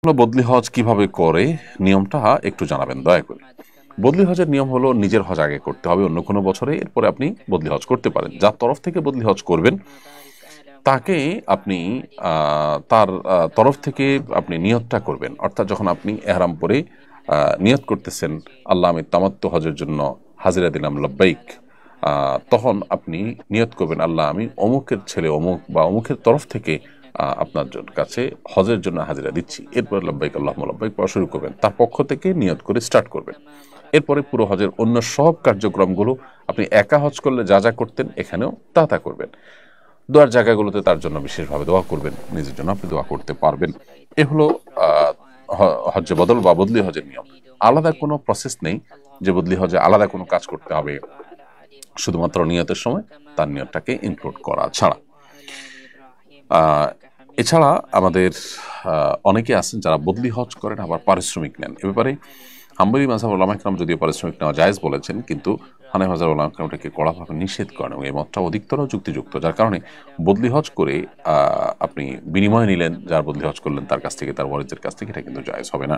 বদলি হজ কিভাবে করে নিয়মটা একটু জানাবেন দয়া করে। বদলি হজের নিয়ম হলো নিজের হজ আগে করতে হবে অন্য কোনো বছরে, এরপরে আপনি বদলি হজ করতে পারেন। যার তরফ থেকে বদলি হজ করবেন তাকে আপনি তার তরফ থেকে আপনি নিয়তটা করবেন, অর্থাৎ যখন আপনি এহরাম পরে নিয়ত করতেছেন আল্লাহ আমি তামাত্তু হজের জন্য হাজিরা দিলাম লব্বাইক, তখন আপনি নিয়ত করবেন আল্লাহ আমি অমুকের ছেলে অমুক বা অমুকের তরফ থেকে আপনার কাছে হজের জন্য হাজিরা দিচ্ছি। এরপর লব্বাইক আল্লাহুম্মা লব্বাইক পড়া শুরু করবেন, তার পক্ষ থেকে নিয়ত করে স্টার্ট করবেন। এরপরে পুরো হজের অন্য সব কার্যক্রমগুলো আপনি একা হজ করলে যা যা করতেন এখানেও তা তা করবেন। দোয়ার জায়গাগুলোতে তার জন্য বিশেষভাবে দোয়া করবেন, নিজের জন্য আপনি দোয়া করতে পারবেন। এ হলো হজ্জে বদল বা বদলি হজের নিয়ম। আলাদা কোনো প্রসেস নেই যে বদলি হজে আলাদা কোনো কাজ করতে হবে, শুধুমাত্র নিয়তের সময় তার নিয়তটাকে ইনক্লুড করা ছাড়া। এছাড়া আমাদের অনেকে আছেন যারা বদলি হজ করেন আবার পারিশ্রমিক নেন। এ ব্যাপারে হাম্বলি মাযহাব উলামা ইকরাম যদিও পারিশ্রমিক নেওয়া জায়েজ বলেছেন, কিন্তু হানাফি মাযহাব উলামা ইকরাম এটাকে কড়াভাবে নিষেধ করেন এবং এই মতটা অধিকতর যুক্তিযুক্ত। যার কারণে বদলি হজ করে আপনি বিনিময় নিলেন, যার বদলি হজ করলেন তার কাছ থেকে, তার ওয়ারিসদের কাছ থেকে, এটা কিন্তু জায়েজ হবে না।